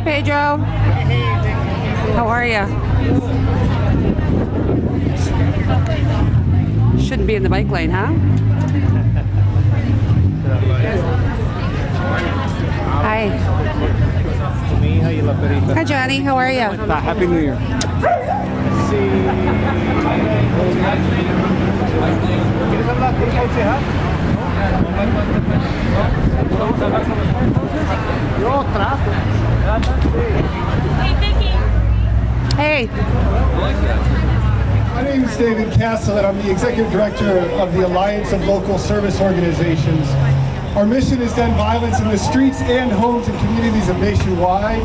Pedro. How are you? Shouldn't be in the bike lane, huh? Hi. Hi, Johnny. How are you? Happy New Year. Hey. My name is David Castle, and I'm the Executive Director of the Alliance of Local Service Organizations. Our mission is to end violence in the streets and homes and communities of nationwide.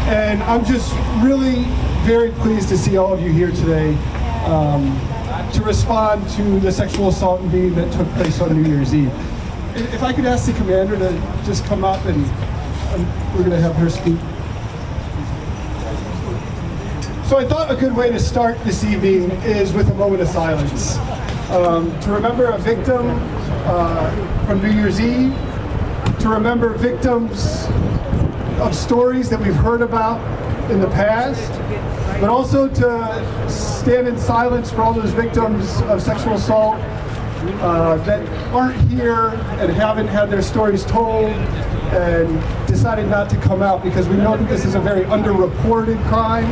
And I'm just really very pleased to see all of you here today to respond to the sexual assault and beating that took place on New Year's Eve. If I could ask the commander to just come up, and we're going to have her speak. So I thought a good way to start this evening is with a moment of silence. To remember a victim from New Year's Eve, to remember victims of stories that we've heard about in the past, but also to stand in silence for all those victims of sexual assault that aren't here and haven't had their stories told and decided not to come out, because we know that this is a very underreported crime.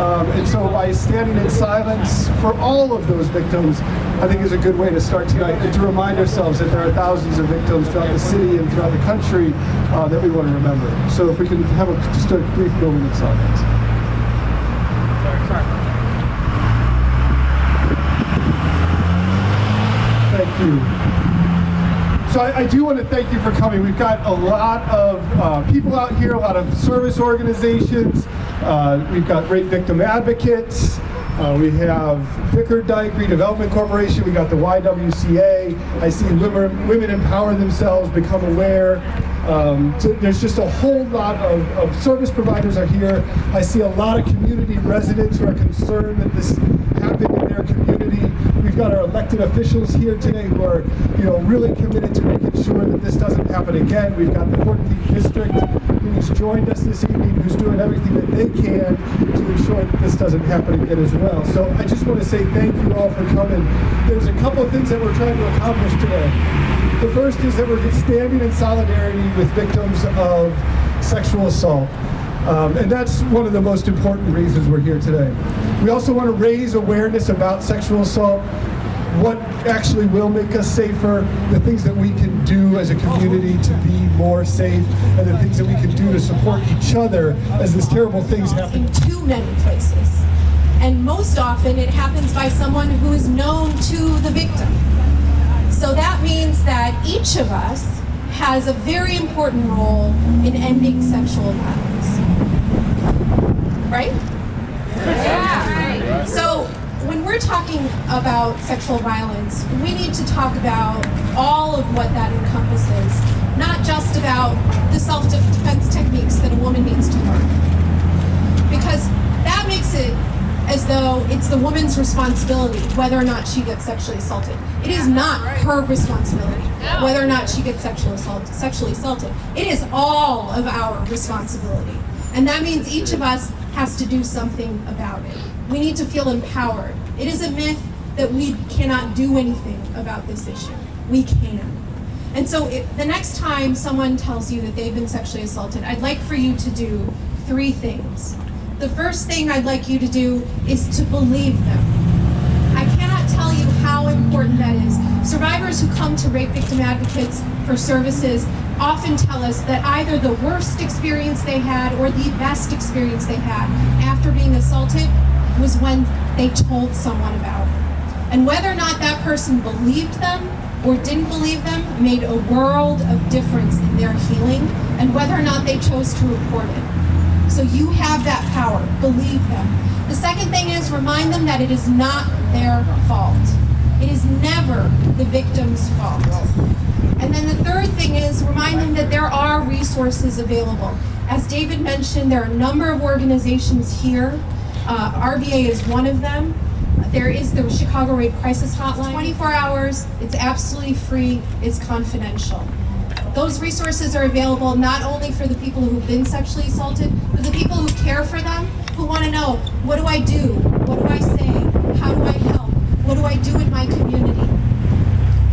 And so by standing in silence for all of those victims, I think is a good way to start tonight, and to remind ourselves that there are thousands of victims throughout the city and throughout the country that we want to remember. So if we can have just a brief moment of silence. Thank you. So I do want to thank you for coming. We've got a lot of people out here, a lot of service organizations. We've got great victim advocates. We have Vickard Dyke Redevelopment Corporation. We got the YWCA. I see women empower themselves, become aware. So there's just a whole lot of service providers are here. I see a lot of community residents who are concerned that this happened in their community. We've got our elected officials here today who are, really committed to making sure that this doesn't happen again. We've got the 14th District who's joined us this evening, who's doing everything that they can to ensure that this doesn't happen again as well. So I just want to say thank you all for coming. There's a couple of things that we're trying to accomplish today. The first is that we're standing in solidarity with victims of sexual assault. And that's one of the most important reasons we're here today. We also want to raise awareness about sexual assault, what actually will make us safer, the things that we can do as a community to be more safe, and the things that we can do to support each other as these terrible things happen. In too many places. And most often it happens by someone who is known to the victim. So that means that each of us has a very important role in ending sexual violence. Right? Yeah. So when we're talking about sexual violence, we need to talk about all of what that encompasses, not just about the self-defense techniques that a woman needs to learn. Because that makes it as though it's the woman's responsibility whether or not she gets sexually assaulted. It is not her responsibility whether or not she gets sexually assaulted. It is all of our responsibility. And that means each of us has to do something about it. We need to feel empowered. It is a myth that we cannot do anything about this issue. We can. And so the next time someone tells you that they've been sexually assaulted, I'd like for you to do 3 things. The first thing I'd like you to do is to believe them. I cannot tell you how important that is. Survivors who come to rape victim advocates for services often tell us that either the worst experience they had or the best experience they had after being assaulted was when they told someone about it. And whether or not that person believed them or didn't believe them made a world of difference in their healing, and whether or not they chose to report it. So you have that power. Believe them. The second thing is remind them that it is not their fault. It is never the victim's fault. And then the third thing is remind them that there are resources available. As David mentioned, there are a number of organizations here. RVA is one of them. There is the Chicago Rape Crisis Hotline. 24 hours, it's absolutely free, it's confidential. Those resources are available not only for the people who've been sexually assaulted, but the people who care for them, who want to know, what do I do? What do I say? How do I help? What do I do in my community?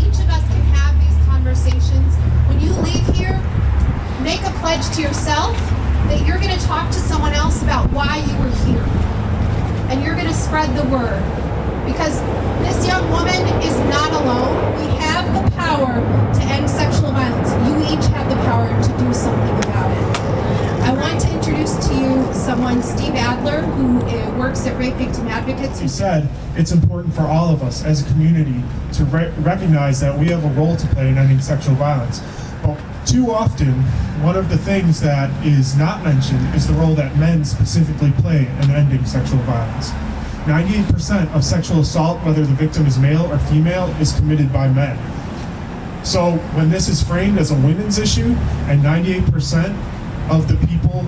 Each of us can have these conversations. When you leave here, make a pledge to yourself that you're going to talk to someone else about why you were here. And you're going to spread the word. Because this young woman is not alone. We have the power to end sexual violence. You each have the power to do something about it. I want to introduce to you someone, Steve Adler, who works at Rape Victim Advocates. You said it's important for all of us as a community to recognize that we have a role to play in ending sexual violence. But too often, one of the things that is not mentioned is the role that men specifically play in ending sexual violence. 98% of sexual assault, whether the victim is male or female, is committed by men. So when this is framed as a women's issue, and 98% of the people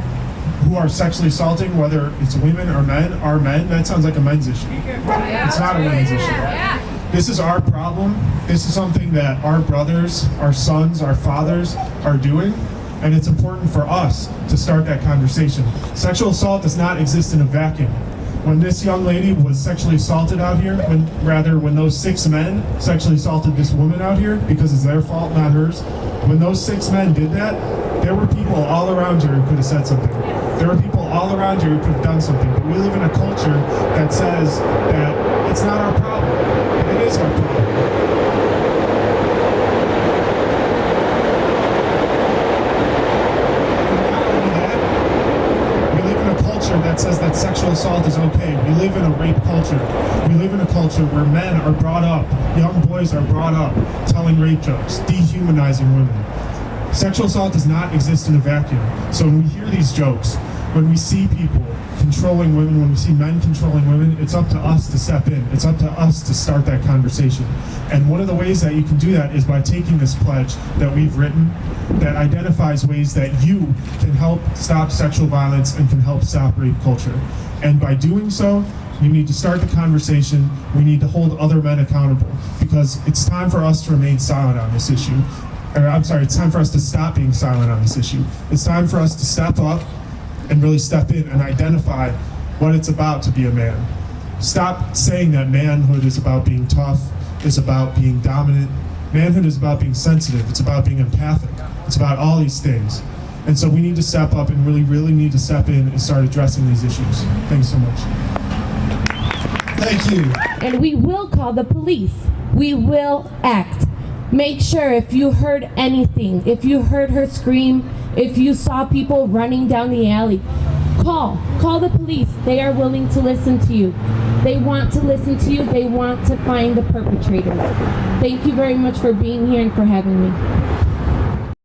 who are sexually assaulting, whether it's women or men, are men, that sounds like a men's issue. It's not a women's issue. This is our problem. This is something that our brothers, our sons, our fathers are doing, and it's important for us to start that conversation. Sexual assault does not exist in a vacuum. When this young lady was sexually assaulted out here, when those 6 men sexually assaulted this woman out here, because it's their fault, not hers, when those 6 men did that, there were people all around here who could have said something. There were people all around here who could have done something. But we live in a culture that says that it's not our problem. It is our problem. That says that sexual assault is okay. We live in a rape culture. We live in a culture where men are brought up, young boys are brought up telling rape jokes, dehumanizing women. Sexual assault does not exist in a vacuum. So when we hear these jokes, when we see people controlling women, when we see men controlling women, it's up to us to step in. It's up to us to start that conversation. And one of the ways that you can do that is by taking this pledge that we've written that identifies ways that you can help stop sexual violence and can help stop rape culture. And by doing so, you need to start the conversation. We need to hold other men accountable, because it's time for us to remain silent on this issue. It's time for us to stop being silent on this issue. It's time for us to step up and really step in and identify what it's about to be a man. Stop saying that manhood is about being tough, is about being dominant. Manhood is about being sensitive. It's about being empathic. It's about all these things. And so we need to step up and really need to step in and start addressing these issues. Thanks so much. Thank you. And we will call the police. We will act. Make sure if you heard anything, if you heard her scream, if you saw people running down the alley, call the police. They are willing to listen to you. They want to listen to you. They want to find the perpetrators. Thank you very much for being here and for having me.